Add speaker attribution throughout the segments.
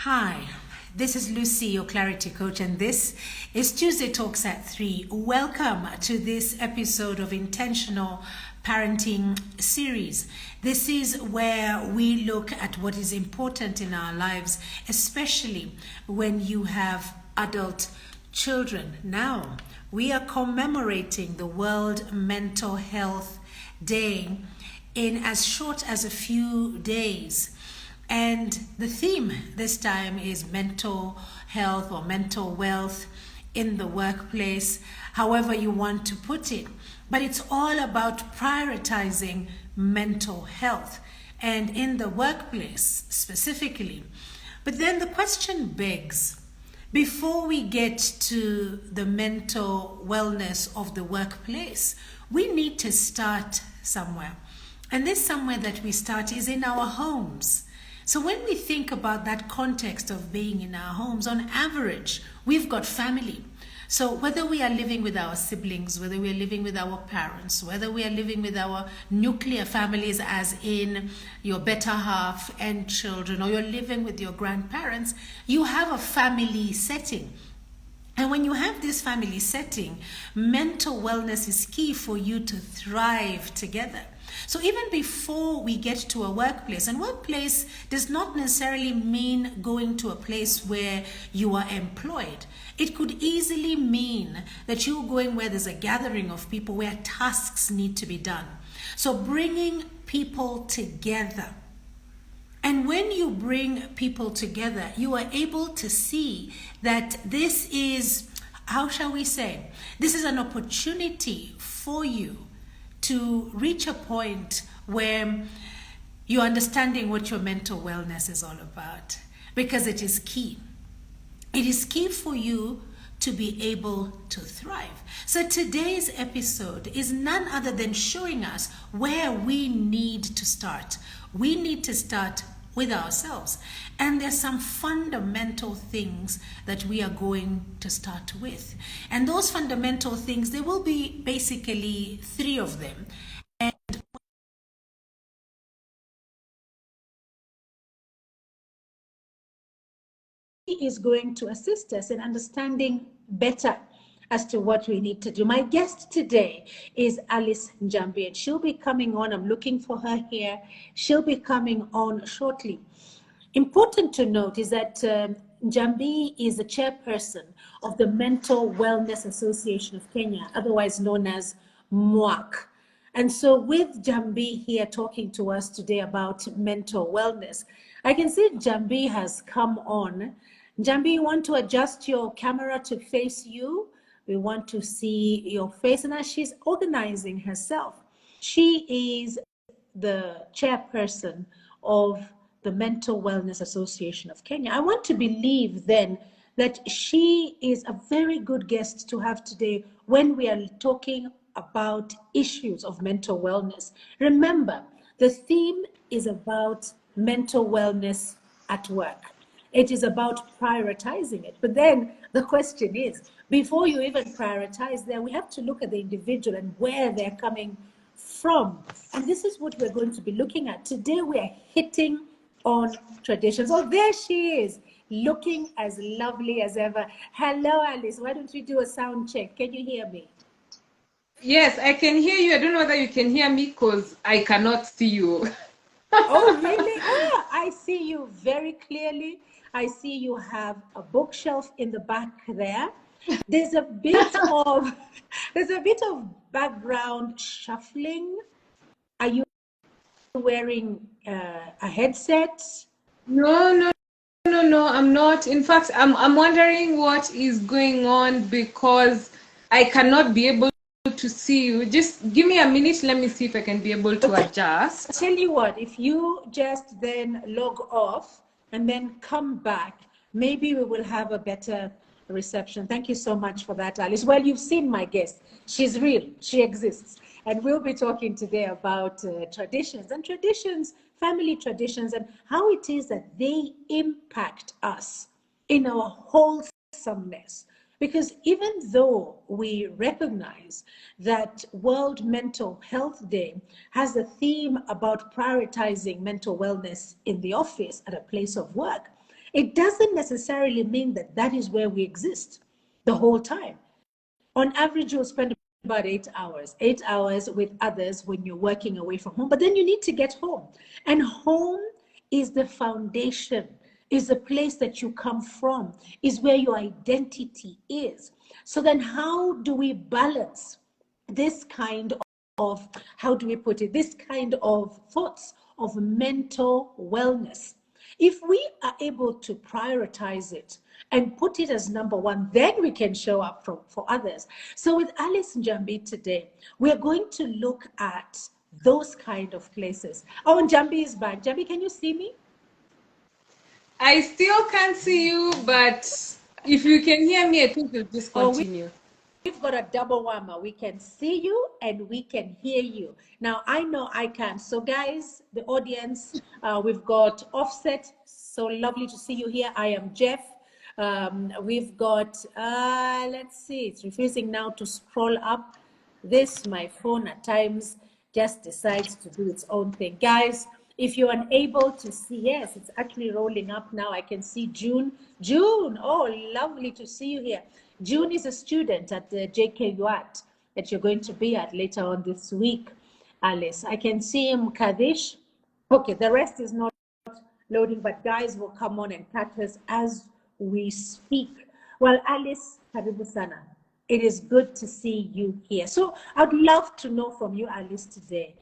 Speaker 1: Hi, this is Lucy, your clarity coach, and this is Tuesday Talks at 3. Welcome to this episode of Intentional Parenting Series. This is where we look at what is important in our lives, especially when you have adult children. Now, we are commemorating the World Mental Health Day in as short as a few days. And the theme this time is mental health or mental wealth in the workplace, however you want to put it. But it's all about prioritizing mental health and in the workplace specifically. But then the question begs, before we get to the mental wellness of the workplace, we need to start somewhere. And this somewhere that we start is in our homes. So when we think about that context of being in our homes, on average, we've got family. So whether we are living with our siblings, whether we are living with our parents, whether we are living with our nuclear families, as in your better half and children, or you're living with your grandparents, you have a family setting. And when you have this family setting, mental wellness is key for you to thrive together. So even before we get to a workplace, and workplace does not necessarily mean going to a place where you are employed. It could easily mean that you're going where there's a gathering of people where tasks need to be done. So bringing people together. And when you bring people together, you are able to see that this is, how shall we say, this is an opportunity for you to reach a point where you're understanding what your mental wellness is all about, because it is key. It is key for you to be able to thrive. So today's episode is none other than showing us where we need to start. We need to start with ourselves. And there's some fundamental things that we are going to start with. And those fundamental things, there will be basically three of them. And he is going to assist us in understanding better as to what we need to do. My guest today is Alice Njambi, and she'll be coming on. I'm looking for her here. She'll be coming on shortly. Important to note is that Njambi is the chairperson of the Mental Wellness Association of Kenya, otherwise known as MWAC. And so with Njambi here talking to us today about mental wellness, I can see Njambi has come on. Njambi, you want to adjust your camera to face you? We want to see your face. And as she's organizing herself, she is the chairperson of the Mental Wellness Association of Kenya. I want to believe then that she is a very good guest to have today when we are talking about issues of mental wellness. Remember, the theme is about mental wellness at work. It is about prioritizing it. But then the question is, before you even prioritize there, we have to look at the individual and where they're coming from. And this is what we're going to be looking at. Today we are hitting on traditions. Oh, there she is, looking as lovely as ever. Hello, Alice. Why don't we do a sound check? Can you hear me?
Speaker 2: Yes, I can hear you. I don't know whether you can hear me because I cannot see you.
Speaker 1: Oh, really? Ah, I see you very clearly. I see you have a bookshelf in the back there. There's a bit of background shuffling. Are you wearing a headset?
Speaker 2: No, I'm not. In fact, I'm wondering what is going on because I cannot be able to see you. Just give me a minute. Let me see if I can be able to adjust.
Speaker 1: I'll tell you what, if you just then log off and then come back, maybe we will have a better reception. Thank you so much for that, Alice. Well, you've seen my guest. She's real. She exists. And we'll be talking today about traditions and traditions, family traditions, and how it is that they impact us in our wholesomeness. Because even though we recognize that World Mental Health Day has a theme about prioritizing mental wellness in the office at a place of work, It doesn't necessarily mean that that is where we exist the whole time. On average, you'll spend about 8 hours with others when you're working away from home, but then you need to get home. And home is the foundation, is the place that you come from, is where your identity is. So then how do we balance this kind of, how do we put it, this kind of thoughts of mental wellness? If we are able to prioritize it and put it as number one, then we can show up for others. So with Alice Njambi today, we're going to look at those kind of places. Oh, Njambi is back. Njambi, can you see me?
Speaker 2: I still can't see you, but if you can hear me, I think we'll just continue.
Speaker 1: We've got a double whammer. We can see you and we can hear you. Now, I know I can. So guys, the audience, we've got Offset. So lovely to see you here. I am Jeff. We've got, let's see, it's refusing now to scroll up. My phone at times just decides to do its own thing. Guys, if you're unable to see, yes, it's actually rolling up now. I can see June. June, oh, lovely to see you here. June is a student at the JKUAT that you're going to be at later on this week, Alice. I can see him, Kadish. Okay, the rest is not loading, but guys will come on and catch us as we speak. Well, Alice, karibu sana. It is good to see you here. So I'd love to know from you, Alice, today,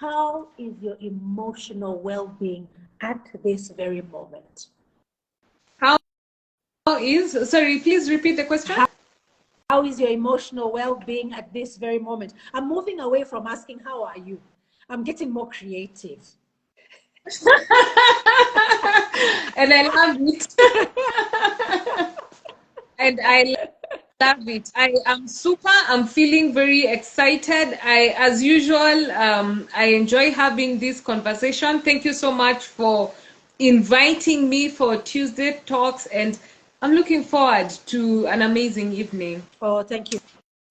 Speaker 1: how is your emotional well-being at this very moment?
Speaker 2: Sorry, please repeat the question.
Speaker 1: How is your emotional well-being at this very moment? I'm moving away from asking, how are you? I'm getting more creative.
Speaker 2: And I love it. And I love it. I am super. I'm feeling very excited. As usual, I enjoy having this conversation. Thank you so much for inviting me for Tuesday Talks, and I'm looking forward to an amazing evening.
Speaker 1: Oh, thank you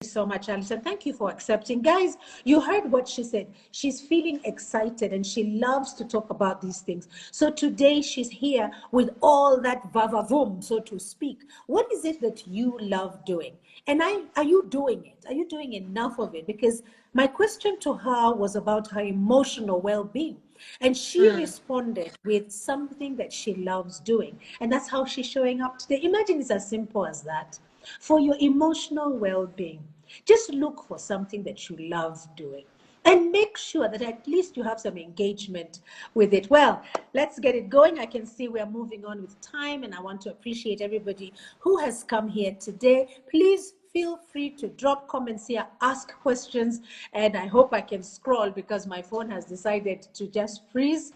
Speaker 1: so much, Alice, and thank you for accepting. Guys, you heard what she said. She's feeling excited and she loves to talk about these things. So today she's here with all that vavavoom, so to speak. What is it that you love doing? And are you doing it? Are you doing enough of it? Because my question to her was about her emotional well-being. And she responded with something that she loves doing. And that's how she's showing up today. Imagine it's as simple as that. For your emotional well-being, just look for something that you love doing and make sure that at least you have some engagement with it. Well, let's get it going. I can see we're moving on with time, and I want to appreciate everybody who has come here today. Please feel free to drop comments here, ask questions, and I hope I can scroll because my phone has decided to just freeze.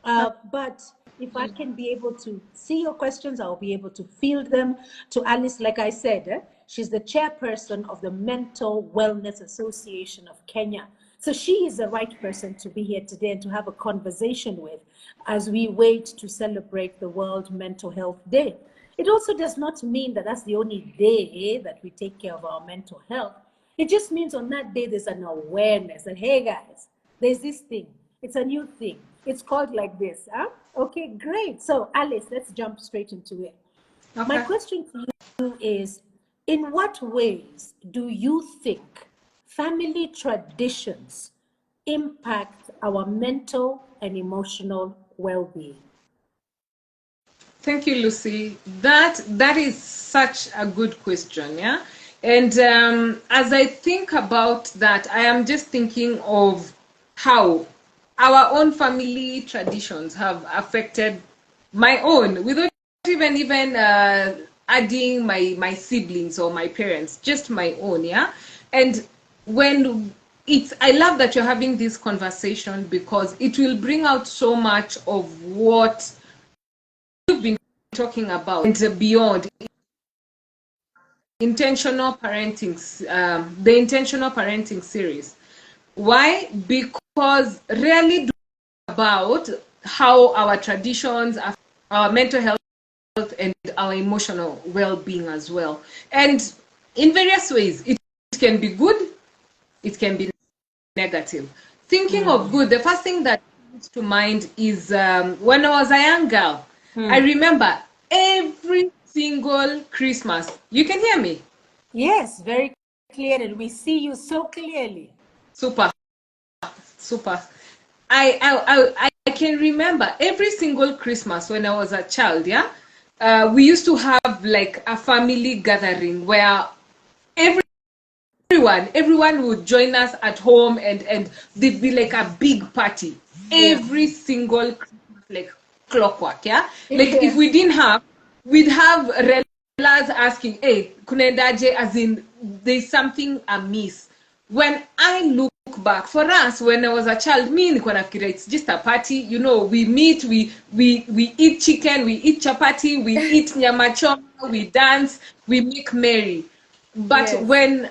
Speaker 1: But if I can be able to see your questions, I'll be able to field them. To Alice, like I said, she's the chairperson of the Mental Wellness Association of Kenya. So she is the right person to be here today and to have a conversation with as we wait to celebrate the World Mental Health Day. It also does not mean that that's the only day that we take care of our mental health. It just means on that day there's an awareness that, hey guys, there's this thing. It's a new thing. It's called like this. Huh? Okay, great. So Alice, let's jump straight into it. Okay. My question to you is, in what ways do you think family traditions impact our mental and emotional well-being?
Speaker 2: Thank you, Lucy. That is such a good question, yeah? And as I think about that, I am just thinking of how our own family traditions have affected my own, without even adding my siblings or my parents, just my own, yeah? And I love that you're having this conversation because it will bring out so much of what you've been talking about and beyond. Intentional parenting, the intentional parenting series. Why? Because really about how our traditions, our mental health, and our emotional well-being as well. And in various ways, it can be good, it can be negative. Thinking of good, the first thing that comes to mind is when I was a young girl, I remember every single Christmas. You can hear me?
Speaker 1: Yes, very clearly. We see you so clearly.
Speaker 2: Super, super. I can remember every single Christmas when I was a child, yeah? We used to have like a family gathering where everyone would join us at home, and there'd be like a big party
Speaker 1: Yeah.
Speaker 2: every single Christmas, like clockwork, yeah? Like if we
Speaker 1: Yes.
Speaker 2: didn't have, we'd have relatives asking, hey, kunaendaje, as in there's something amiss. When I look back, for us, when I was a child, me nilikuwa nafikiria it's just a party, you know, we meet, we eat chicken, we eat chapati, we eat nyama choma, we dance, we make merry. But
Speaker 1: Yes.
Speaker 2: when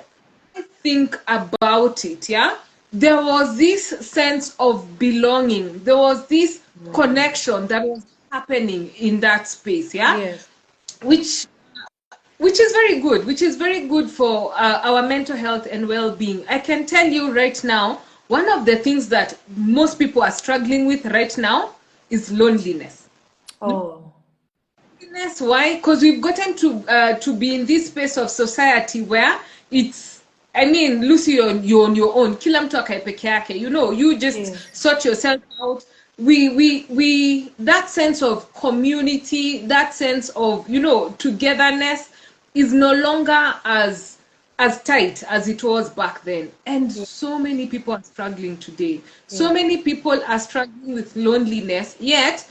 Speaker 2: think about it, yeah, there was this sense of belonging. There was this connection that was happening in that space, yeah,
Speaker 1: Yes.
Speaker 2: which which is very good, which is very good for our mental health and well-being. I can tell you right now, one of the things that most people are struggling with right now is loneliness.
Speaker 1: Oh.
Speaker 2: Loneliness, why? Because we've gotten to be in this space of society where it's, I mean, Lucy, you're on your own. Kila mtu akae peke yake. You know, you just
Speaker 1: Yes.
Speaker 2: sort yourself out. We that sense of community, that sense of, you know, togetherness is no longer as tight as it was back then. And
Speaker 1: Yeah.
Speaker 2: so many people are struggling today. So
Speaker 1: Yeah.
Speaker 2: many people are struggling with loneliness, yet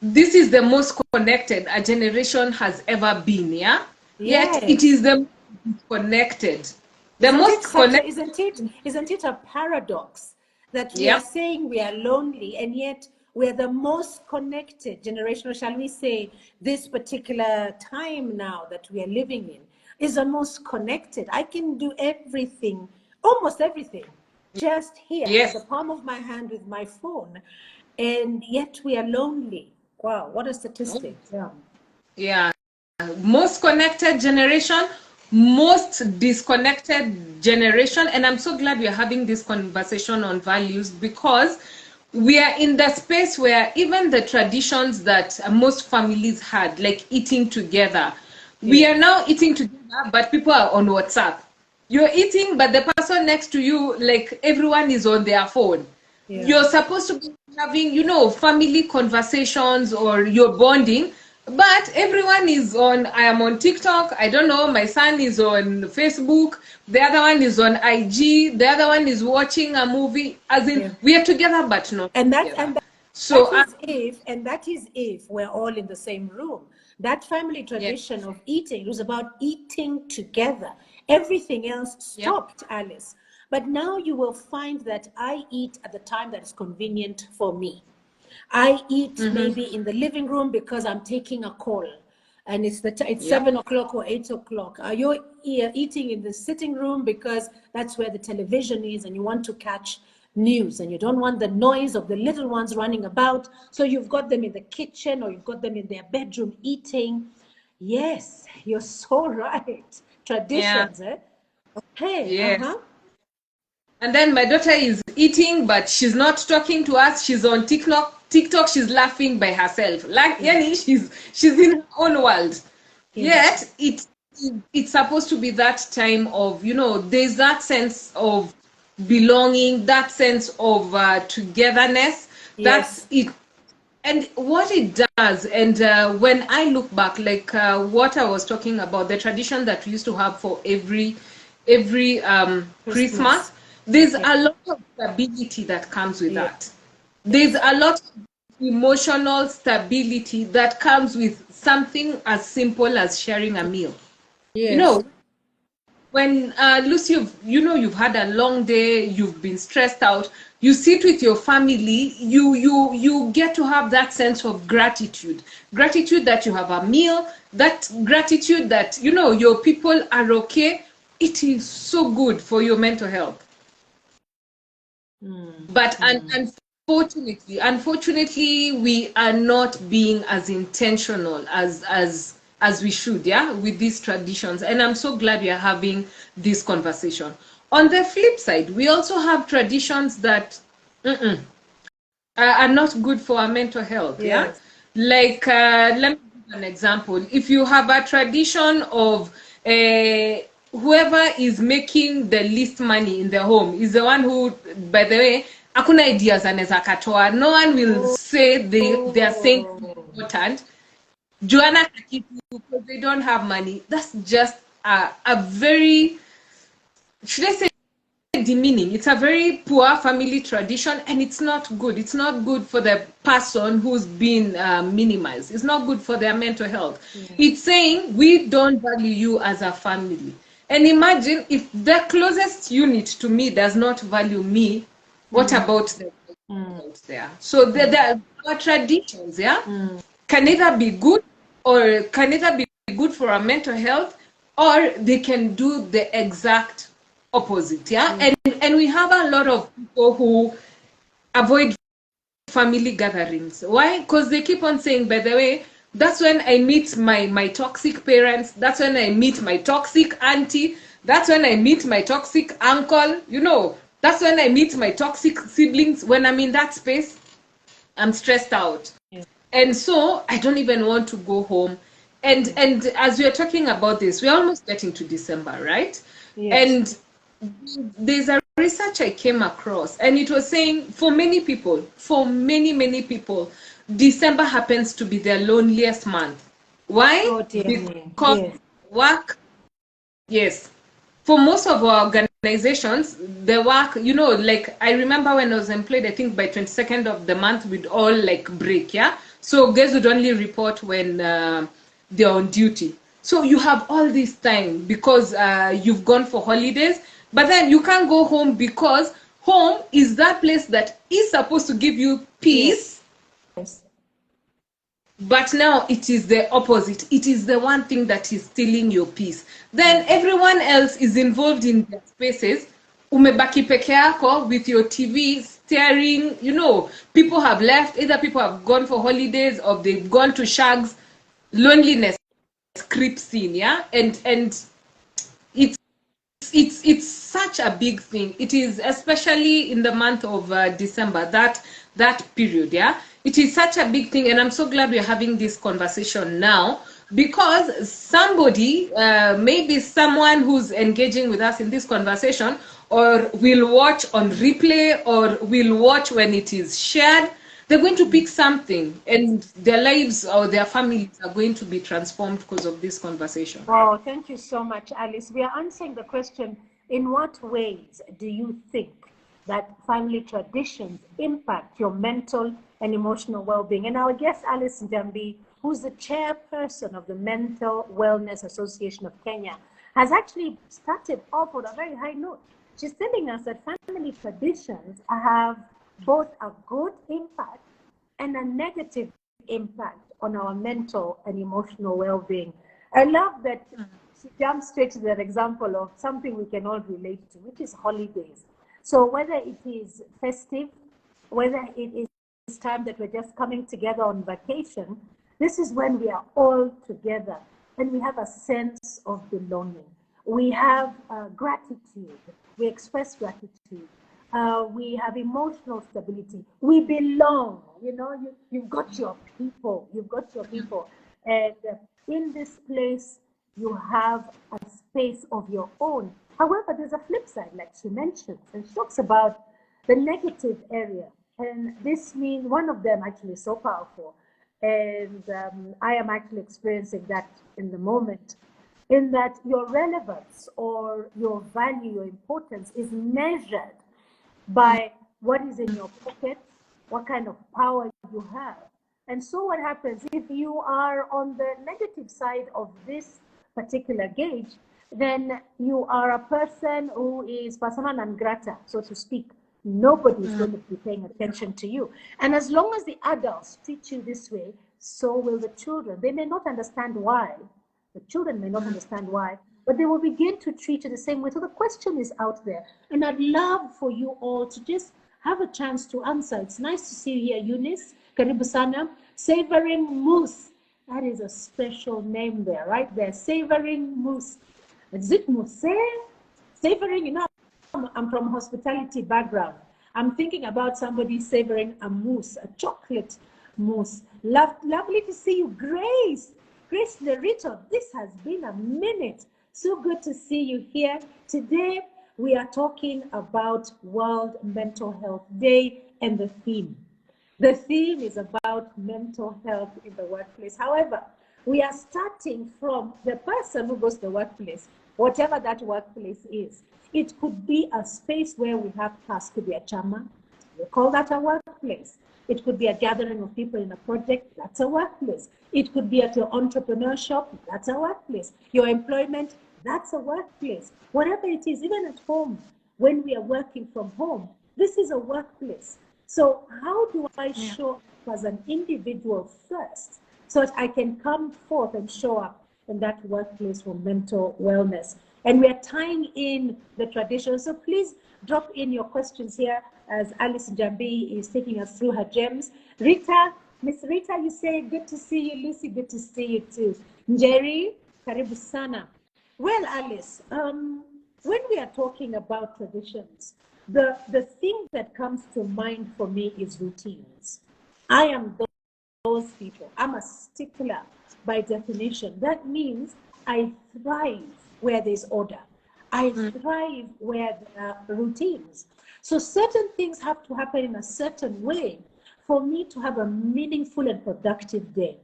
Speaker 2: this is the most connected a generation has ever been, yeah? Yet it is
Speaker 1: Yes.
Speaker 2: the most connected. The
Speaker 1: Isn't it
Speaker 2: most
Speaker 1: such
Speaker 2: connected.
Speaker 1: a, isn't it a paradox that we are
Speaker 2: Yeah.
Speaker 1: saying we are lonely and yet we're the most connected generation, or shall we say this particular time now that we are living in is the most connected. I can do everything, almost everything, just here at the
Speaker 2: Yes.
Speaker 1: palm of my hand with my phone, and yet we are lonely. Wow, what a statistic. Yeah.
Speaker 2: Yeah. Most connected generation, most disconnected generation. And I'm so glad we are having this conversation on values, because we are in the space where even the traditions that most families had, like eating together, we are
Speaker 1: Yes.
Speaker 2: now eating together, but people are on WhatsApp. You're eating, but the person next to you, like everyone is on their phone.
Speaker 1: Yeah.
Speaker 2: You're supposed to be having, you know, family conversations or you're bonding, but everyone is on, I am on TikTok, I don't know, my son is on Facebook, the other one is on IG, the other one is watching a movie, as in
Speaker 1: Yeah.
Speaker 2: we are together but not
Speaker 1: And that
Speaker 2: together.
Speaker 1: and
Speaker 2: So
Speaker 1: that is if we're all in the same room. That family
Speaker 2: yeah,
Speaker 1: tradition of eating, it was about eating together. Everything else
Speaker 2: yeah,
Speaker 1: stopped, Alice. But now you will find that I eat at the time that is convenient for me. I eat
Speaker 2: mm-hmm,
Speaker 1: maybe in the living room because I'm taking a call, and it's
Speaker 2: yeah,
Speaker 1: 7 o'clock or 8 o'clock. Are you eating in the sitting room because that's where the television is, and you want to catch news, and you don't want the noise of the little ones running about, so you've got them in the kitchen or you've got them in their bedroom eating. Yes, you're so right.
Speaker 2: yeah,
Speaker 1: Traditions, eh? Okay,
Speaker 2: yes.
Speaker 1: uh-huh.
Speaker 2: And then my daughter is eating, but she's not talking to us. She's on TikTok. TikTok, she's laughing by herself. Like,
Speaker 1: Yeah.
Speaker 2: yani, she's in her own world.
Speaker 1: Yes.
Speaker 2: Yet it's supposed to be that time of, you know, there's that sense of belonging, that sense of togetherness. That's
Speaker 1: Yes.
Speaker 2: it. And what it does, and when I look back, like what I was talking about, the tradition that we used to have for every
Speaker 1: Christmas.
Speaker 2: Christmas, there's
Speaker 1: Yeah.
Speaker 2: a lot of stability that comes with
Speaker 1: Yeah.
Speaker 2: that. There's
Speaker 1: Yes.
Speaker 2: a lot of emotional stability that comes with something as simple as sharing a meal. You
Speaker 1: Yes.
Speaker 2: know, when Lucy, you know, you've had a long day, you've been stressed out, you sit with your family, you get to have that sense of gratitude that you have a meal, that gratitude that, you know, your people are okay. It is so good for your mental health. But unfortunately, we are not being as intentional as we should, yeah, with these traditions. And I'm so glad we are having this conversation. On the flip side, we also have traditions that are not good for our mental health, yeah.
Speaker 1: Yes.
Speaker 2: Like let me give an example. If you have a tradition of whoever is making the least money in the home is the one who, by the way, hakuna ideas anaweza katoa. No one will say they are saying important. Joanna Kakitu, because they don't have money. That's just a very, should I say, demeaning. It's a very poor family tradition, and it's not good. It's not good for the person who's been minimized. It's not good for their mental health. It's saying we don't value you as a family. And imagine if the closest unit to me does not value me, what about them out there? So there are traditions, yeah, can either be good or can either be good for our mental health, or they can do the exact opposite, yeah. And we have a lot of people who avoid family gatherings. Why? Because they keep on saying, by the way, that's when I meet my toxic parents, that's when I meet my toxic auntie, that's when I meet my toxic uncle, you know, that's when I meet my toxic siblings. When I'm in that space, I'm stressed out. And so I don't even want to go home. And as we're talking about this, we're almost getting to December, right? And there's a research I came across, and it was saying for many people, for many people, December happens to be their loneliest month. Why? Because work, yes. For most of our organizations, the work, you know, like I remember when I was employed, I think by 22nd of the month, we'd all like break, yeah? So guys would only report when they're on duty. So you have all this time because you've gone for holidays, but then you can't go home because home is that place that is supposed to give you peace.
Speaker 1: Yes.
Speaker 2: But now it is the opposite. It is the one thing that is stealing your peace. Then everyone else is involved in their spaces. Umebaki peke yako with your TV staring, you know, people have left, either people have gone for holidays or they've gone to shags. Loneliness creeps in, yeah? And it's such a big thing. It is, especially in the month of December, that period, yeah? It is such a big thing, and I'm so glad we're having this conversation now, because somebody, maybe someone who's engaging with us in this conversation, or will watch on replay, or will watch when it is shared, they're going to pick something, and their lives or their families are going to be transformed because of this conversation.
Speaker 1: Wow, thank you so much, Alice. We are answering the question, in what ways do you think that family traditions impact your mental and emotional well-being? And our guest, Alice Njambi, who's the chairperson of the Mental Wellness Association of Kenya, has actually started off on a very high note. She's telling us that family traditions have both a good impact and a negative impact on our mental and emotional well-being. I love that she jumps straight to that example of something we can all relate to, which is holidays. So whether it is festive, whether it is time that we're just coming together on vacation, this is when we are all together and we have a sense of belonging. We have gratitude. We express gratitude. We have emotional stability. We belong. You know, you've got your people. You've got your people. And in this place, you have a space of your own. However, there's a flip side, like she mentions, and she talks about the negative area. And this means one of them actually is so powerful. And I am actually experiencing that in the moment, in that your relevance or your value, your importance is measured by what is in your pocket, what kind of power you have. And so what happens if you are on the negative side of this particular gauge, then you are a person who is persona non grata, so to speak. Nobody is going to be paying attention to you. And as long as the adults treat you this way, so will the children. They may not understand why. The children may not understand why, but they will begin to treat you the same way. So the question is out there. And I'd love for you all to just have a chance to answer. It's nice to see you here, Eunice. Karibu sana. Savoring Moose. That is a special name there, right there. Savoring Moose. Is it Mousse? Savoring, you know, I'm from hospitality background. I'm thinking about somebody savoring a mousse, a chocolate mousse. Lovely to see you, Grace. Grace Lerito, this has been a minute. So good to see you here. Today, we are talking about World Mental Health Day and the theme. The theme is about mental health in the workplace. However, we are starting from the person who goes to the workplace, whatever that workplace is. It could be a space where we have tasks, could be a chama, we call that a workplace. It could be a gathering of people in a project, that's a workplace. It could be at your entrepreneurship, that's a workplace. Your employment, that's a workplace. Whatever it is, even at home, when we are working from home, this is a workplace. So how do I show up as an individual first so that I can come forth and show up in that workplace for mental wellness? And we are tying in the tradition. So please drop in your questions here as Alice Njambi is taking us through her gems. Rita, Miss Rita, you say, good to see you. Lucy, good to see you too. Njeri, karibu sana. Well, Alice, when we are talking about traditions, the thing that comes to mind for me is routines. I am those people. I'm a stickler by definition. That means I thrive where there's order. I thrive where there are routines. So certain things have to happen in a certain way for me to have a meaningful and productive day.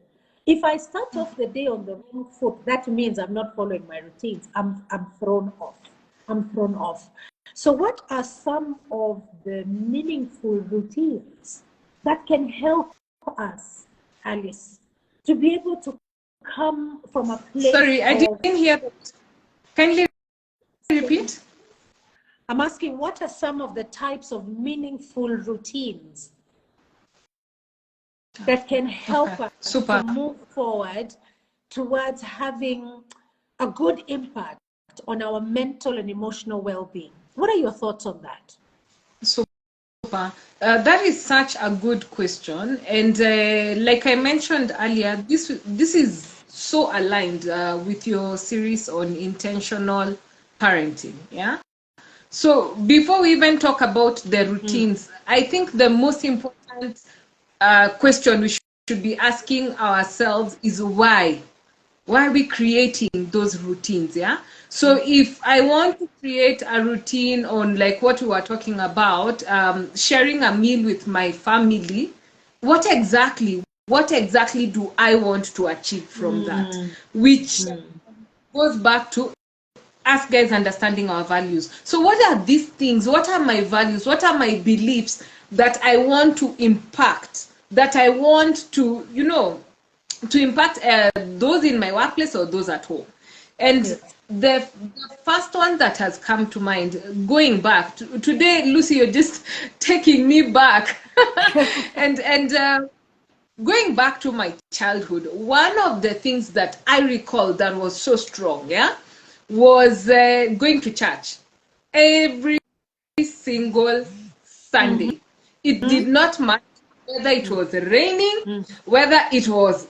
Speaker 1: If I start off the day on the wrong foot, that means I'm not following my routines. I'm thrown off. I'm thrown off. So what are some of the meaningful routines that can help us, Alice, to be able to come from a place
Speaker 2: Sorry, I didn't hear that. Kindly repeat.
Speaker 1: I'm asking, what are some of the types of meaningful routines that can help us to move forward towards having a good impact on our mental and emotional well-being? What are your thoughts on that?
Speaker 2: Super. That is such a good question. And like I mentioned earlier, this is so aligned with your series on intentional parenting. Yeah. So before we even talk about the routines, I think the most important question we should be asking ourselves is why? Why are we creating those routines? Yeah. So if I want to create a routine on like what we were talking about, sharing a meal with my family, what exactly do I want to achieve from that? Which goes back to us guys understanding our values. So what are these things? What are my values? What are my beliefs that I want to impact? That I want to, to impact those in my workplace or those at home. And the first one that has come to mind, going back to, today, Lucy, you're just taking me back, and going back to my childhood. One of the things that I recall that was so strong, was going to church every single Sunday. It did not matter whether it was raining, whether it was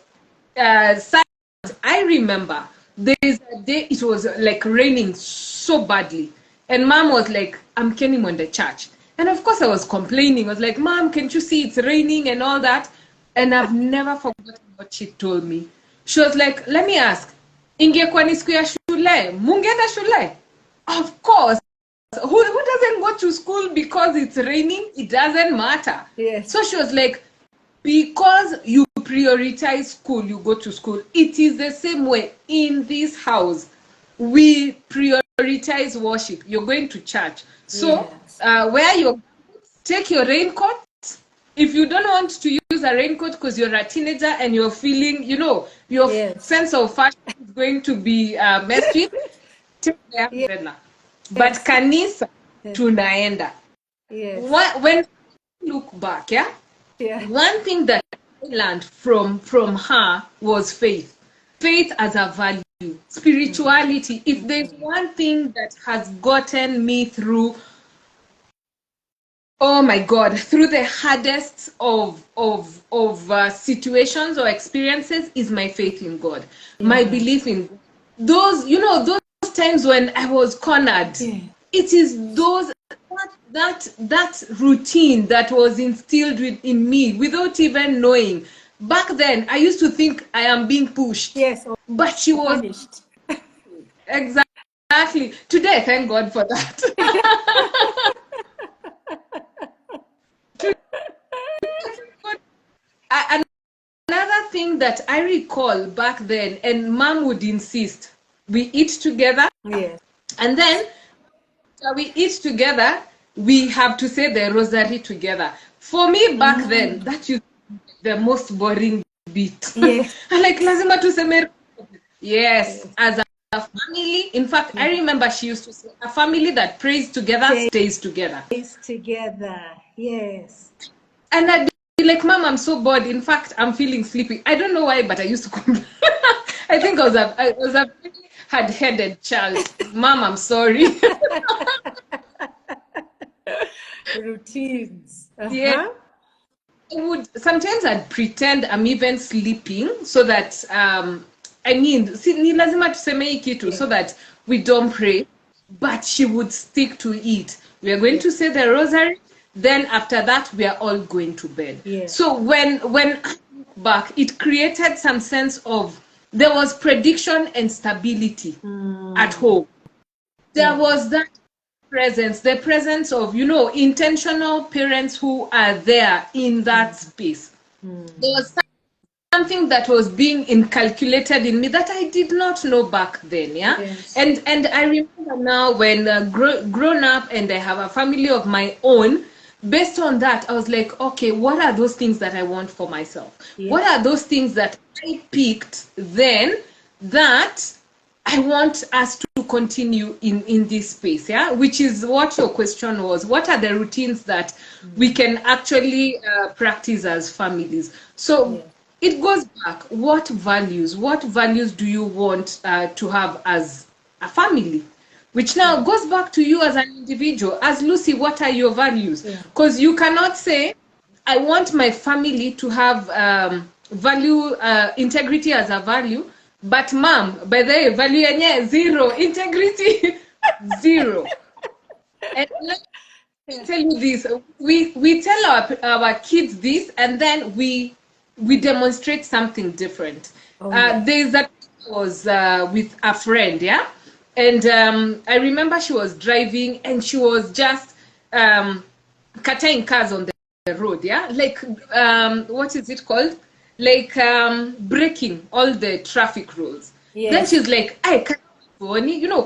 Speaker 2: I remember there is a day it was like raining so badly, and Mom was like, "I'm Kenny on the church," and of course I was complaining. I was like, "Mom, can't you see it's raining and all that?" And I've never forgotten what she told me. She was like, "Let me ask, ingekuwa ni siku ya shule, mungeenda shule?" Of course. Who doesn't go to school because it's raining? It doesn't matter.
Speaker 1: Yes.
Speaker 2: So she was like, because you prioritize school, you go to school. It is the same way in this house. We prioritize worship. You're going to church. So wear your, take your raincoat. If you don't want to use a raincoat because you're a teenager and you're feeling, your sense of fashion is going to be messed with, take the umbrella. But kanisa tunaenda. When I look back, one thing that I learned from her was faith. Faith as a value, spirituality. If there's one thing that has gotten me through, oh my God, through the hardest of situations or experiences, is my faith in God, my belief in God. Those times when I was cornered, it is that routine that was instilled in me without even knowing. back then I used to think I am being pushed.
Speaker 1: Yes,
Speaker 2: But she was
Speaker 1: punished.
Speaker 2: exactly. Today, thank God for that. Another thing that I recall back then, and mom would insist, we eat together,
Speaker 1: Yes.
Speaker 2: and then we eat together, we have to say the rosary together. For me back then, that used to be the most boring bit.
Speaker 1: Yes.
Speaker 2: I'm like, lazima tuseme. Yes,
Speaker 1: Yes.
Speaker 2: as a family. In fact, I remember she used to say, a family that prays together stays together.
Speaker 1: Stays together. Yes.
Speaker 2: And I'd be like, Mom, I'm so bored. In fact, I'm feeling sleepy. I don't know why, but I used to complain. I think I was a very hard-headed child. Mom, I'm sorry.
Speaker 1: Routines.
Speaker 2: Yeah. Sometimes I'd pretend I'm even sleeping so that ni lazima tuseme hii kitu so that we don't pray, but she would stick to it. We are going to say the rosary, then after that we are all going to bed. So when I look back, it created some sense of, there was prediction and stability at home. There was that presence, the presence of, intentional parents who are there in that space. There was something that was being inculcated in me that I did not know back then.
Speaker 1: Yes.
Speaker 2: And I remember now when grown up and I have a family of my own, based on that I was like, okay, what are those things that I want for myself? What are those things that I picked then that I want us to continue in this space, which is what your question was. What are the routines that we can actually practice as families? So it goes back. What values do you want to have as a family? Which now goes back to you as an individual. As Lucy, what are your values? Because you cannot say, I want my family to have value, integrity as a value, but mom, by the way, value yenye zero, integrity zero. And let me tell you this, we tell our kids this, and then we demonstrate something different. There's that was with a friend, and I remember she was driving and she was just cutting cars on the road, like what is it called? Like breaking all the traffic rules. Then she's like, I can't,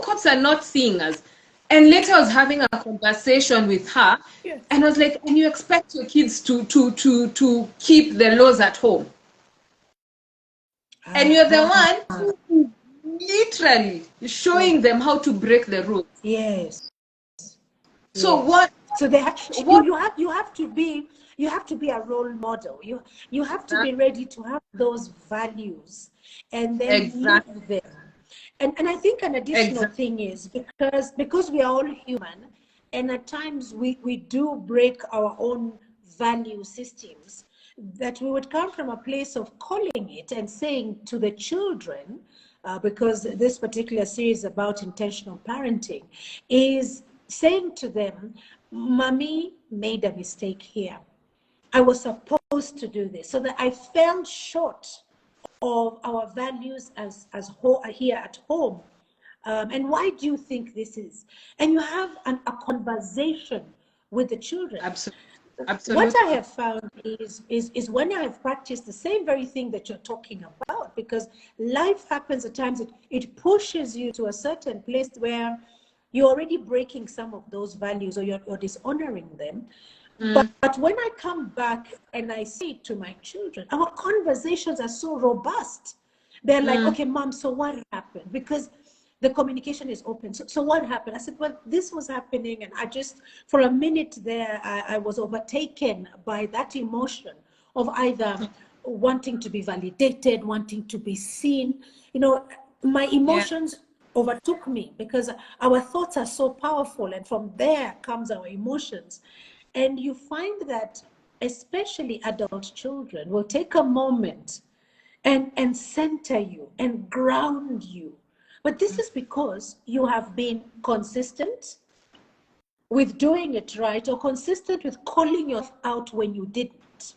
Speaker 2: cops are not seeing us. And later I was having a conversation with her, and I was like, and you expect your kids to keep the laws at home? And you're the one who literally showing them how to break the rules.
Speaker 1: Yes.
Speaker 2: So what?
Speaker 1: So they have, you have to be a role model. You have to be ready to have those values and then live them. And I think an additional thing is because we are all human, and at times we do break our own value systems, that we would come from a place of calling it and saying to the children, because this particular series about intentional parenting is saying to them, Mommy made a mistake here. I was supposed to do this, so that I fell short of our values as here at home. And why do you think this is? And you have a conversation with the children.
Speaker 2: Absolutely.
Speaker 1: What I have found is when I have practiced the same very thing that you're talking about, because life happens at times, it pushes you to a certain place where you're already breaking some of those values, or you're dishonoring them. But when I come back and I say it to my children, our conversations are so robust. They're like, okay, Mom, so what happened? Because the communication is open. So what happened? I said, well, this was happening. And I just, for a minute there, I was overtaken by that emotion of either wanting to be validated, wanting to be seen. My emotions overtook me, because our thoughts are so powerful. And from there comes our emotions. And you find that especially adult children will take a moment and center you and ground you. But this is because you have been consistent with doing it right, or consistent with calling yourself out when you didn't.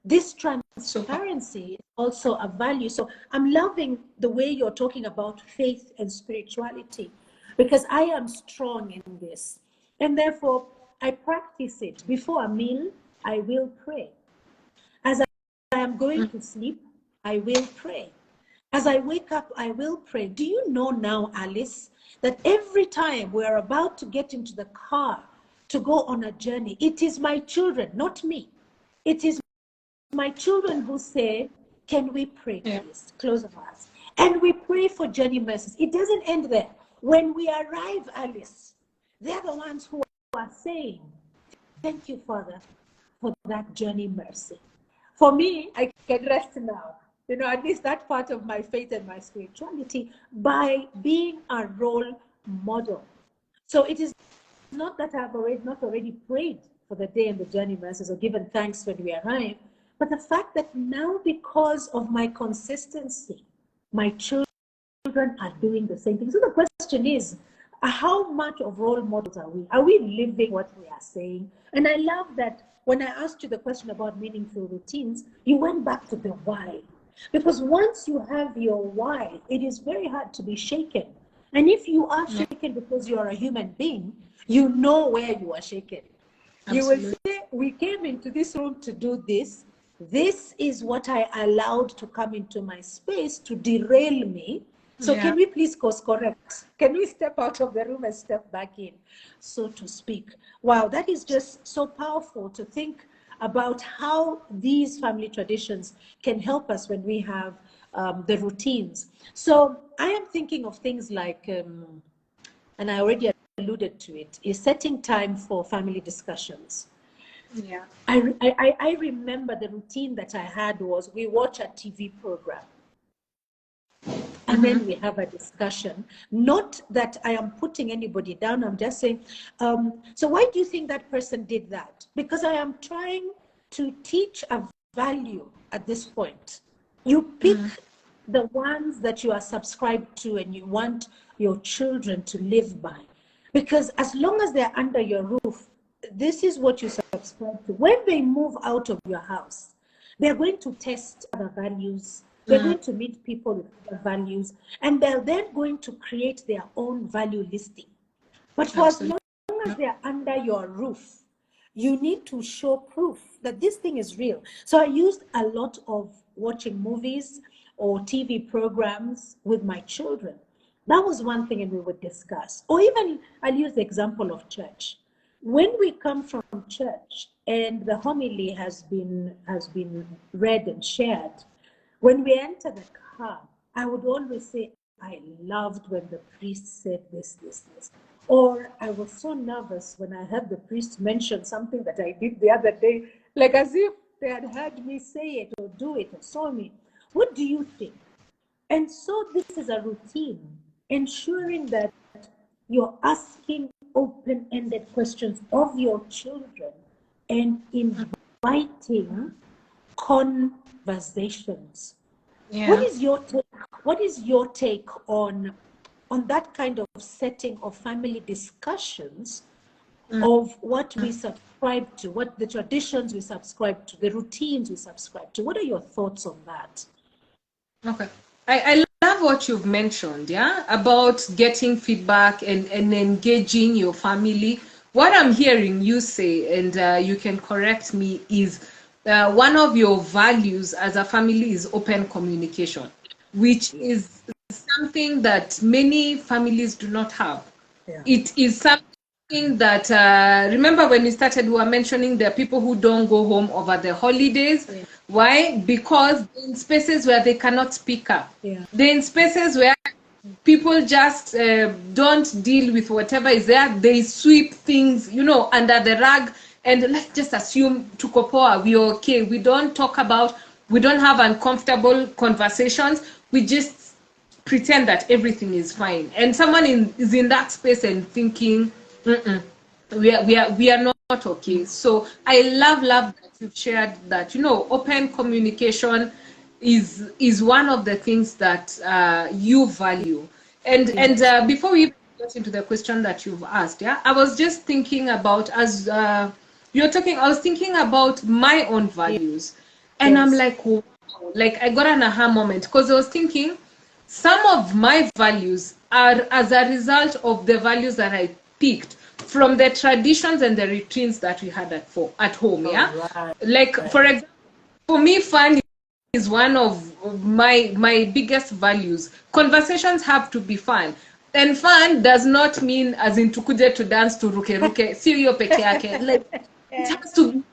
Speaker 1: This transparency is also a value. So I'm loving the way you're talking about faith and spirituality, because I am strong in this. And therefore, I practice it. Before a meal, I will pray. As I am going to sleep, I will pray. As I wake up, I will pray. Do you know now, Alice, that every time we're about to get into the car to go on a journey, it is my children, not me. It is my children who say, can we pray, please? Close our eyes. And we pray for journey mercies. It doesn't end there. When we arrive, Alice, they're the ones who are saying, thank you, Father, for that journey mercy. For me, I can rest now. You know, at least that part of my faith and my spirituality, by being a role model. So it is not that I've not already prayed for the day and the journey mercies or given thanks when we arrive, but the fact that now, because of my consistency, my children are doing the same thing. So the question is, how much of role models are we? Are we living what we are saying? And I love that when I asked you the question about meaningful routines, you went back to the why. Because once you have your why, it is very hard to be shaken. And if you are shaken because you are a human being, you know where you are shaken. Absolutely. You will say, we came into this room to do this. This is what I allowed to come into my space to derail me. So can we please course correct? Can we step out of the room and step back in, so to speak? Wow, that is just so powerful to think about how these family traditions can help us when we have the routines. So I am thinking of things like, and I already alluded to it, is setting time for family discussions. Yeah. I remember the routine that I had was we watch a TV program. And then we have a discussion. Not that I am putting anybody down. I'm just saying, so why do you think that person did that? Because I am trying to teach a value at this point. You pick the ones that you are subscribed to and you want your children to live by. Because as long as they're under your roof, this is what you subscribe to. When they move out of your house, they're going to test other values. They're going to meet people with other values, and they're then going to create their own value listing. But for as long as they're under your roof, you need to show proof that this thing is real. So I used a lot of watching movies or TV programs with my children. That was one thing, and we would discuss. Or even, I'll use the example of church. When we come from church and the homily has been read and shared, when we enter the car, I would always say, I loved when the priest said this. Or I was so nervous when I heard the priest mention something that I did the other day, like as if they had heard me say it or do it or saw me. What do you think? And so this is a routine, ensuring that you're asking open-ended questions of your children and inviting conversations. Yeah. What is your take on that kind of setting of family discussions of what we subscribe to, what the traditions we subscribe to, the routines we subscribe to? What are your thoughts on that?
Speaker 2: Okay. I love what you've mentioned, about getting feedback and engaging your family. What I'm hearing you say, and you can correct me, is one of your values as a family is open communication, which is something that many families do not have. Yeah. It is something that, remember when we started, we were mentioning there are people who don't go home over the holidays. Yeah. Why? Because in spaces where they cannot speak up. Yeah. They're in spaces where people just don't deal with whatever is there. They sweep things, under the rug. And let's just assume tukopoa, we're okay. We don't talk about, we don't have uncomfortable conversations. We just pretend that everything is fine. And someone is in that space and thinking, we are not okay. So I love that you've shared that, open communication is one of the things that you value. And before we get into the question that you've asked, I was just thinking about, as you're talking, I was thinking about my own values. And I'm
Speaker 1: Yes.
Speaker 2: like, wow, like I got an aha moment because I was thinking some of my values are as a result of the values that I picked from the traditions and the routines that we had at home.
Speaker 1: All
Speaker 2: Yeah.
Speaker 1: right.
Speaker 2: Like, for example, for me, fun is one of my biggest values. Conversations have to be fun. And fun does not mean as in tukuje to dance to ruke ruke. Sio hiyo peke yake. Like, it has to be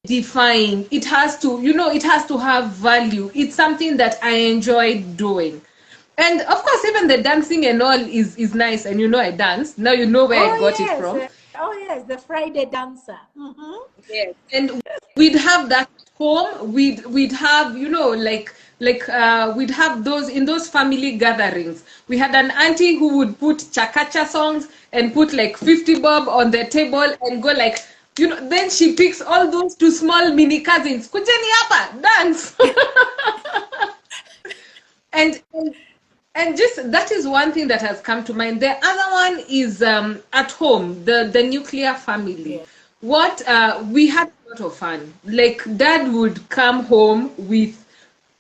Speaker 2: define. It has to, it has to have value. It's something that I enjoy doing. And of course, even the dancing and all is nice. And I dance. Now you know where I got it
Speaker 1: Yes.
Speaker 2: from.
Speaker 1: Oh, yes. The Friday dancer. Mm-hmm.
Speaker 2: Yes. And we'd have that at home. We'd have, we'd have those in those family gatherings. We had an auntie who would put chakacha songs and put like 50 bob on the table and go like, then she picks all those two small mini cousins. Kujeni hapa, dance. and just that is one thing that has come to mind. The other one is at home, the nuclear family.
Speaker 1: Yes.
Speaker 2: What we had a lot of fun. Like dad would come home with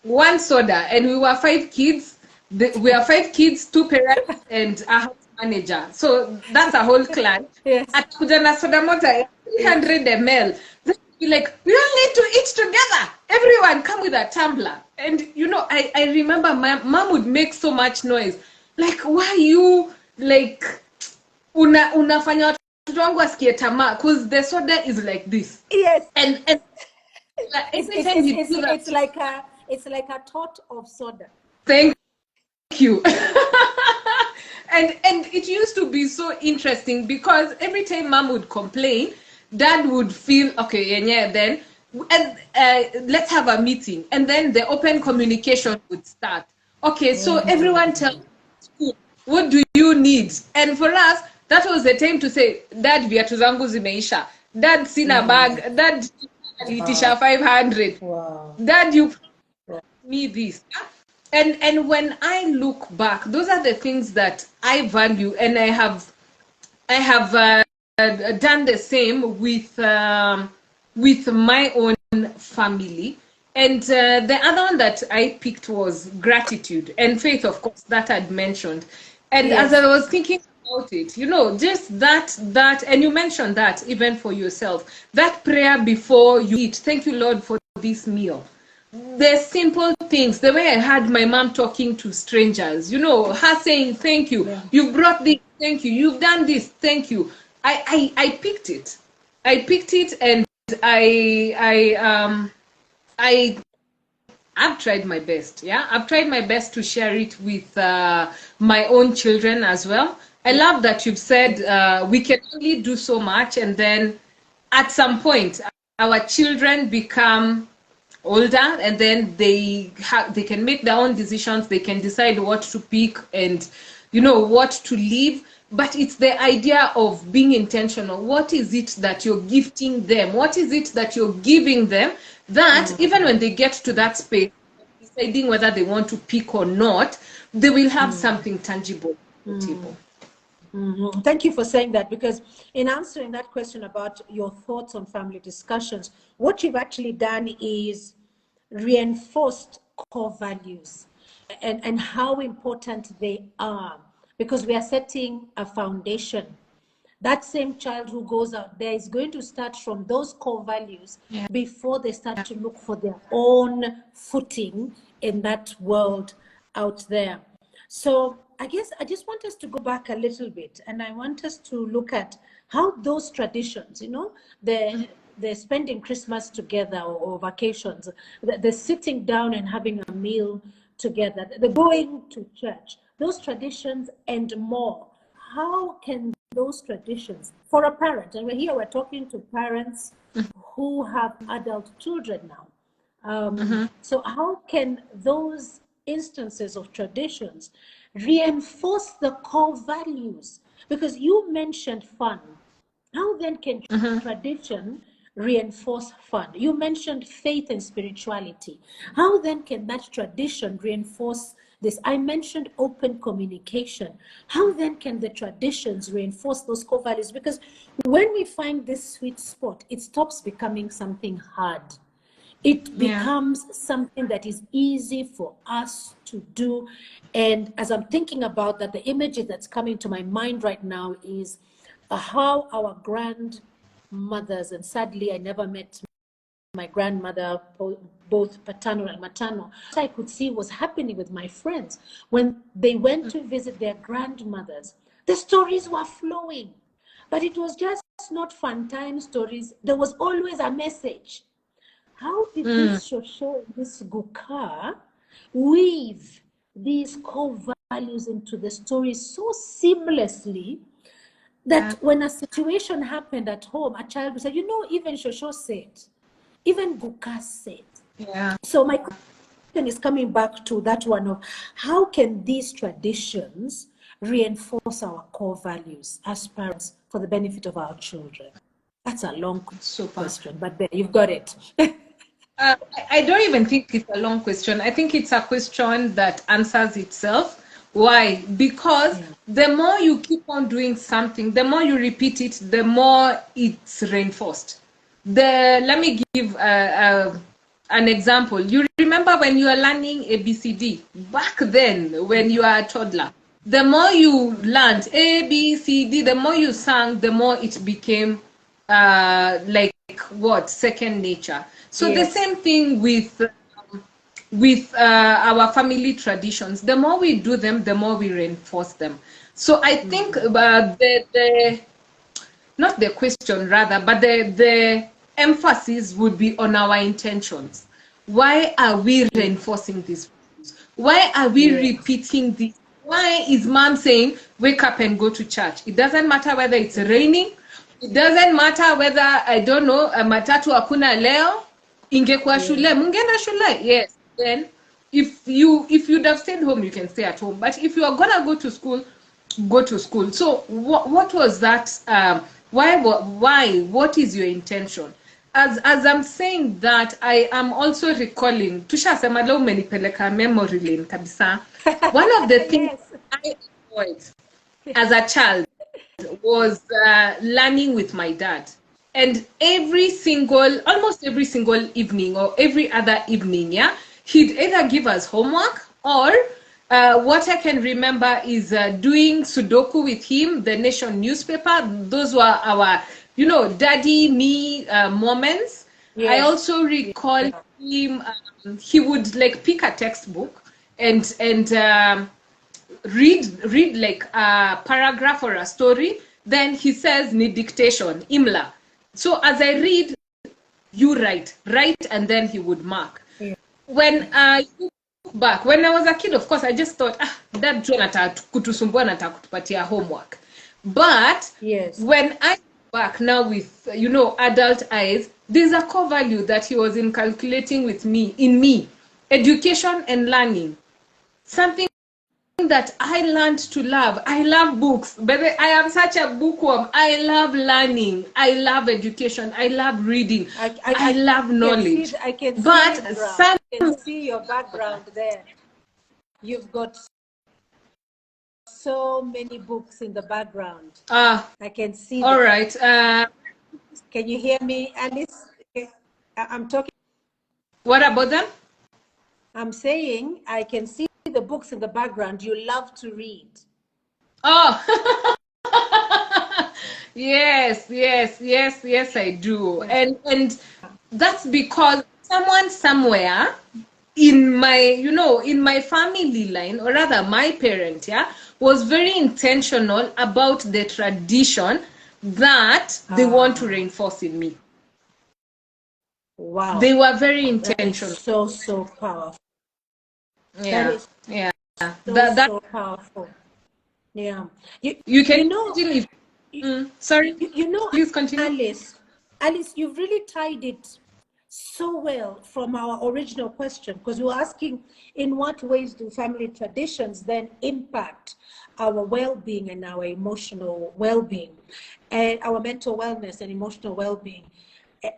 Speaker 2: one soda, and we were 5 kids. We are 5 kids, 2 parents, and a house manager. So that's a whole clan.
Speaker 1: Yes.
Speaker 2: At Kujana soda moja 300 ml. Then we like, we all need to eat together. Everyone come with a tumbler. And I remember my mom would make so much noise. Like, why you like unafanya watoto wangu asikie tamaa? Because the soda is like this.
Speaker 1: Yes.
Speaker 2: And every time you do that,
Speaker 1: it's like a tot of soda.
Speaker 2: thank you. and it used to be so interesting because every time mom would complain, dad would feel okay, yeah, then and let's have a meeting, and then the open communication would start. Okay, so everyone tell school, what do you need? And for us, that was the time to say, dad, viatu zangu zimeisha, dad, sina bag, dad, alitisha 500,
Speaker 1: Wow.
Speaker 2: dad, you me this. And when I look back, those are the things that I value, and I have done the same with my own family. And the other one that I picked was gratitude and faith, of course, that I'd mentioned. And
Speaker 1: Yes.
Speaker 2: as I was thinking about it, just that, and you mentioned that even for yourself, that prayer before you eat, thank you, Lord, for this meal. The simple things, the way I had my mom talking to strangers, her saying, thank you, you brought this, thank you, you've done this, thank you. I picked it. And I've tried my best. Yeah, I've tried my best to share it with my own children as well. I love that you've said we can only do so much, and then at some point our children become older, and then they can make their own decisions. They can decide what to pick and what to leave. But it's the idea of being intentional. What is it that you're gifting them? What is it that you're giving them that even when they get to that space, deciding whether they want to pick or not, they will have something tangible on the table.
Speaker 1: Mm-hmm. Thank you for saying that, because in answering that question about your thoughts on family discussions, what you've actually done is reinforced core values and how important they are, because we are setting a foundation. That same child who goes out there is going to start from those core values before they start to look for their own footing in that world out there. So I guess I just want us to go back a little bit, and I want us to look at how those traditions, the spending Christmas together or vacations, the sitting down and having a meal together, the going to church, those traditions and more. How can those traditions, for a parent, and we're talking to parents who have adult children now, so how can those instances of traditions reinforce the core values? Because you mentioned fun. How then can tradition reinforce fun? You mentioned faith and spirituality. How then can that tradition reinforce this? I mentioned open communication. How then can the traditions reinforce those core values? Because when we find this sweet spot, it stops becoming something hard.
Speaker 3: it becomes something that is easy for us to do. And as I'm thinking about that, the image that's coming to my mind right now is how our grandmothers, and sadly I never met my grandmother, both paternal and maternal, what I could see was happening with my friends when they went to visit their grandmothers. The stories were flowing, but it was just not fun time stories. There was always a message. How did this Shosho, this Gukar, weave these core values into the story so seamlessly that when a situation happened at home, a child would say, you know, even Shosho said, even Gukar said. So my question is coming back to that one of how can these traditions reinforce our core values as parents for the benefit of our children? That's a long question, but there, you've got it.
Speaker 2: I don't even think it's a long question. I think it's a question that answers itself. Why? Because the more you keep on doing something, the more you repeat it, the more it's reinforced. Let me give an example. You remember when you are learning ABCD back then, when you are a toddler. The more you learned A, B, C, D, the more you sang, the more it became like what, second nature. So the same thing with our family traditions. The more we do them, the more we reinforce them. So I think the not the question rather, but the emphasis would be on our intentions. Why are we reinforcing this? Why are we repeating this? Why is mom saying, wake up and go to church? It doesn't matter whether it's raining. It doesn't matter whether, I don't know, matatu hakuna leo. Ingekuwa shule, mungenda shule. Yes. Then, if you'd have stayed home, you can stay at home. But if you are gonna go to school, go to school. So what was that? Why? What is your intention? As I'm saying that, I am also recalling, tushasema leo umenipeleka memory lane kabisa. One of the things I enjoyed as a child was learning with my dad. And almost every single evening or every other evening, he'd either give us homework or what I can remember is doing Sudoku with him, the Nation newspaper. Those were our, daddy, me moments. I also recall him, he would like pick a textbook and read like a paragraph or a story. Then he says, need dictation, imla. So as I read, you write, and then he would mark. When I look back, when I was a kid, of course, I just thought, that John kutusumbua nataka kutupatia homework. But when I look back now with, adult eyes, there's a core value that he was inculcating in me, education and learning. Something that I learned to love. I love books. But I am such a bookworm. I love learning. I love education. I love reading. I love knowledge.
Speaker 3: I can see your background there. You've got so many books in the background. I can see.
Speaker 2: All right.
Speaker 3: Can you hear me, Alice? I'm talking.
Speaker 2: What about them?
Speaker 3: I'm saying I can see the books in the background. You love to read.
Speaker 2: Oh, yes, I do. And that's because someone somewhere in my family line, or rather my parent, was very intentional about the tradition that they want to reinforce in me.
Speaker 3: Wow.
Speaker 2: They were very intentional.
Speaker 3: So powerful.
Speaker 2: Yeah.
Speaker 3: So powerful. Yeah.
Speaker 2: You can imagine if sorry. Please continue.
Speaker 3: Alice, you've really tied it so well from our original question, because we were asking in what ways do family traditions then impact our well-being and our emotional well-being and our mental wellness and emotional well-being.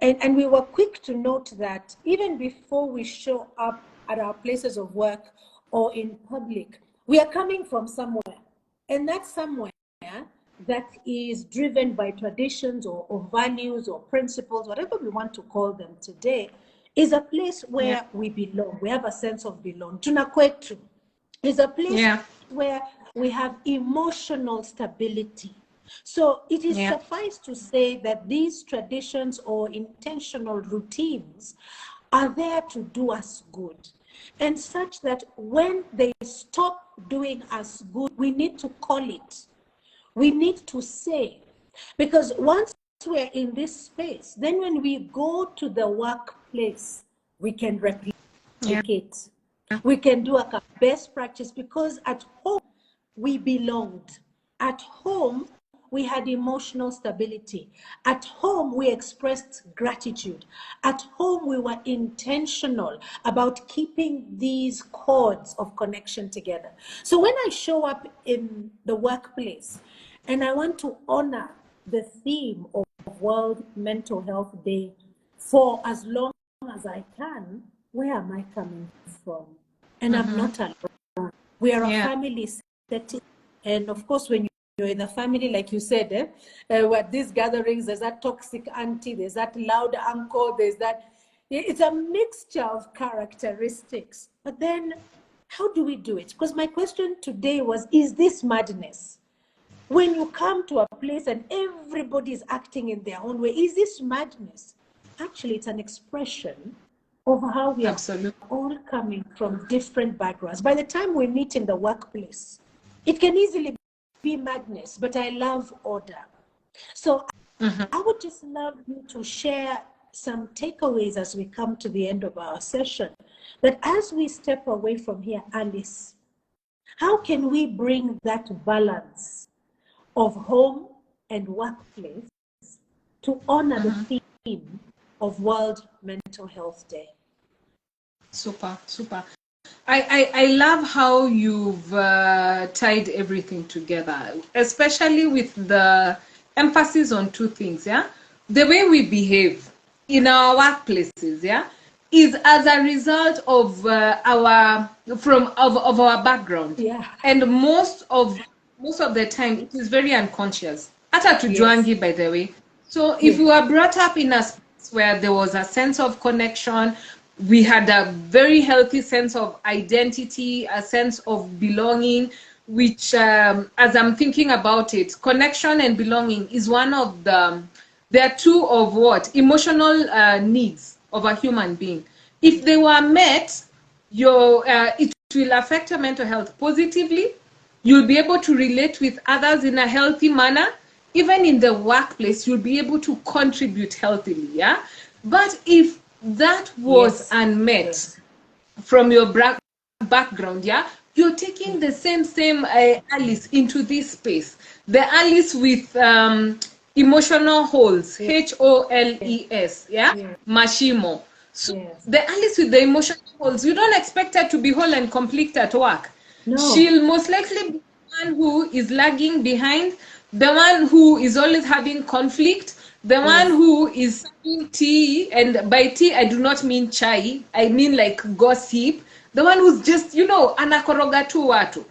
Speaker 3: And we were quick to note that even before we show up at our places of work or in public, we are coming from somewhere. And that somewhere that is driven by traditions or values or principles, whatever we want to call them today, is a place where we belong. We have a sense of belong. Tunakwetu is a place where we have emotional stability. So it is suffice to say that these traditions or intentional routines are there to do us good, and such that when they stop doing us good, we need to call it. We need to say, because once we're in this space, then when we go to the workplace, we can replicate. We can do a best practice, because at home we belonged. At home we had emotional stability. At home we expressed gratitude. At home we were intentional about keeping these cords of connection together. So when I show up in the workplace and I want to honor the theme of World Mental Health Day for as long as I can, where am I coming from? And I'm not alone. We are a family setting. And of course, when you're in a family, like you said, at these gatherings, there's that toxic auntie, there's that loud uncle, there's that, it's a mixture of characteristics. But then, how do we do it? Because my question today was, is this madness? When you come to a place and everybody is acting in their own way, is this madness? Actually, it's an expression of how we are all coming from different backgrounds. By the time we meet in the workplace, it can easily be madness, but I love order. So I would just love you to share some takeaways as we come to the end of our session, that as we step away from here, Alice, how can we bring that balance of home and workplace to honor the theme of World Mental Health Day?
Speaker 2: Super. I love how you've tied everything together, especially with the emphasis on two things, the way we behave in our workplaces, is as a result of our background, and most of the time it is very unconscious. Ata tujuangi, by the way. So if you are brought up in a space where there was a sense of connection, we had a very healthy sense of identity, a sense of belonging, which, as I'm thinking about it, connection and belonging is one of there are two of emotional needs of a human being. If they were met, it will affect your mental health positively. You'll be able to relate with others in a healthy manner. Even in the workplace, you'll be able to contribute healthily, But if that was unmet from your background, you're taking the same Alice into this space. The Alice with emotional holes, HOLES, Mashimo. So the Alice with the emotional holes, you don't expect her to be whole and complete at work. No. She'll most likely be the one who is lagging behind, the one who is always having conflict, the one who is serving tea, and by tea I do not mean chai, I mean like gossip, the one who's just, anakoroga tu watu.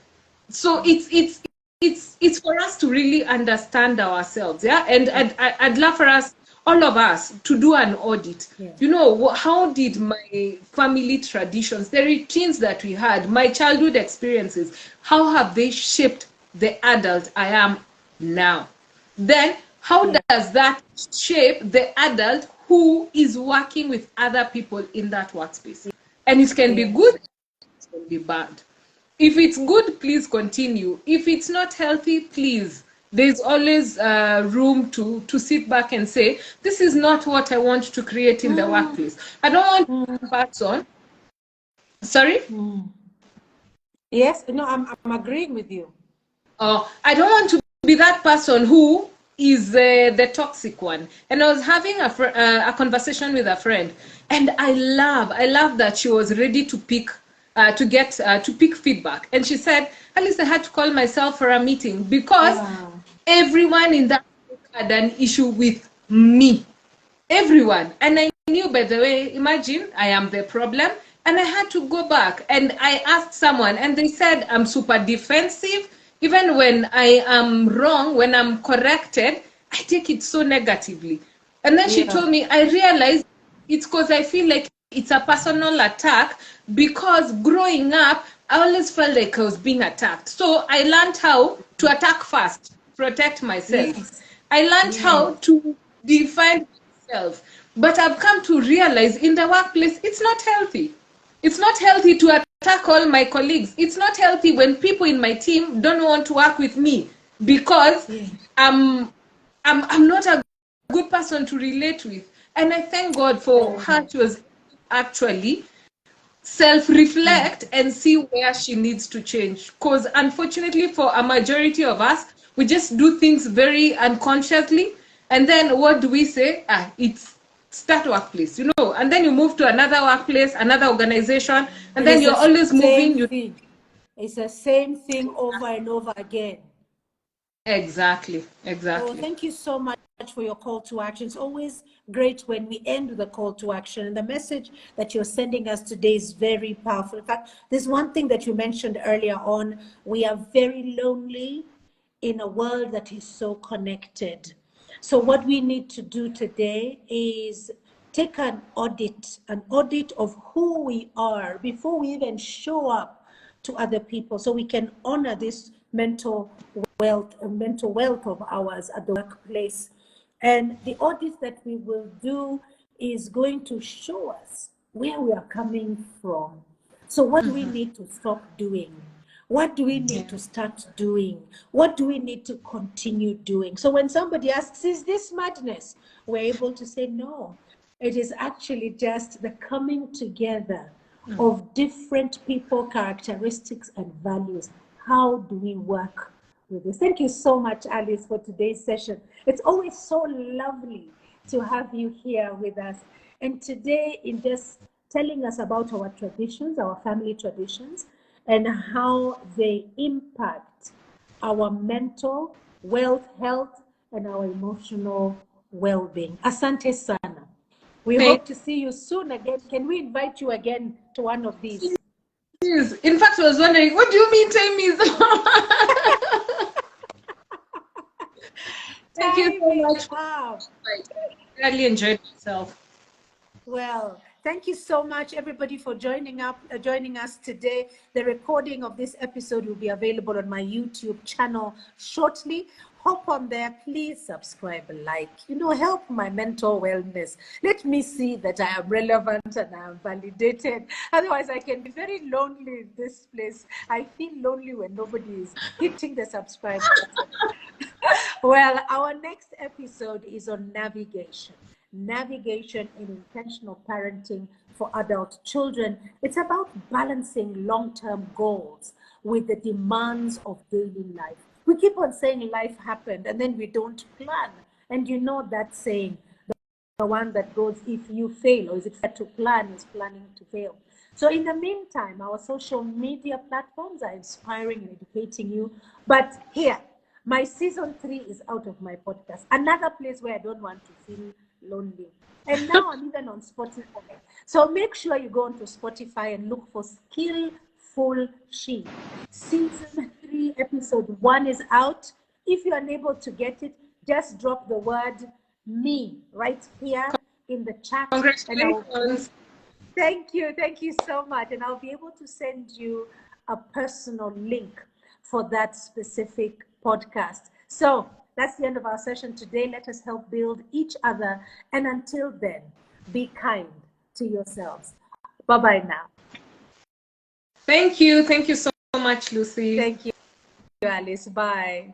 Speaker 2: So it's for us to really understand ourselves, and I'd love for us, all of us, to do an audit. How did my family traditions, the routines that we had, my childhood experiences, how have they shaped the adult I am now? Then how does that shape the adult who is working with other people in that workspace? And it can be good, it can be bad. If it's good, please continue. If it's not healthy, please, there's always room to sit back and say, this is not what I want to create in the workplace. I don't want to be that person. Sorry?
Speaker 3: Yes, no, I'm agreeing with you.
Speaker 2: I don't want to be that person who is the toxic one. And I was having a conversation with a friend, and I love that she was ready to pick feedback. And she said, at least I had to call myself for a meeting because everyone in that group had an issue with me. Everyone. And I knew, by the way, imagine I am the problem. And I had to go back and I asked someone, and they said I'm super defensive. Even when I am wrong, when I'm corrected, I take it so negatively. And then she told me, I realized it's because I feel like it's a personal attack, because growing up, I always felt like I was being attacked. So I learned how to attack first, protect myself.
Speaker 3: Yes.
Speaker 2: I learned how to define myself. But I've come to realize in the workplace, it's not healthy. It's not healthy to attack all my colleagues. It's not healthy when people in my team don't want to work with me because I'm not a good person to relate with. And I thank God for her. She was actually self-reflect and see where she needs to change. Because unfortunately, for a majority of us, we just do things very unconsciously. And then what do we say? It's that workplace, and then you move to another workplace, another organization, and then you're always moving.
Speaker 3: It's the same thing over and over again.
Speaker 2: Exactly.
Speaker 3: Oh, thank you so much for your call to action. It's always great when we end with a call to action. And the message that you're sending us today is very powerful. In fact, there's one thing that you mentioned earlier on. We are very lonely in a world that is so connected. So what we need to do today is take an audit of who we are before we even show up to other people, so we can honor this mental wealth of ours at the workplace. And the audit that we will do is going to show us where we are coming from. So what do we need to stop doing? What do we need to start doing? What do we need to continue doing? So when somebody asks, is this madness? We're able to say, no, it is actually just the coming together of different people, characteristics, and values. How do we work with this? Thank you so much, Alice, for today's session. It's always so lovely to have you here with us. And today, in just telling us about our traditions, our family traditions, and how they impact our mental wealth, health, and our emotional well-being. Asante sana. We hope to see you soon again. Can we invite you again to one of these?
Speaker 2: In fact, I was wondering, what do you mean time is Thank you so much. I really enjoyed myself.
Speaker 3: Well, thank you so much, everybody, for joining us today. The recording of this episode will be available on my YouTube channel shortly. Hop on there, please subscribe and like. Help my mental wellness. Let me see that I am relevant and I am validated. Otherwise, I can be very lonely in this place. I feel lonely when nobody is hitting the subscribe button. Well, our next episode is on navigation in intentional parenting for adult children. It's about balancing long-term goals with the demands of daily life. We keep on saying life happened and then we don't plan. And you know that saying, the one that goes, if you fail, or is it fair to plan, is planning to fail. So in the meantime, our social media platforms are inspiring and educating you. But here, my season 3 is out of my podcast. Another place where I don't want to feel lonely. And now I'm even on Spotify. So make sure you go onto Spotify and look for Skillful She. Season 3, episode 1 is out. If you're unable to get it, just drop the word me right here in the chat.
Speaker 2: Congratulations.
Speaker 3: Thank you so much. And I'll be able to send you a personal link for that specific podcast. So that's the end of our session today. Let us help build each other. And until then, be kind to yourselves. Bye-bye now.
Speaker 2: Thank you. Thank you so much, Lucy.
Speaker 3: Thank you, Alice. Bye.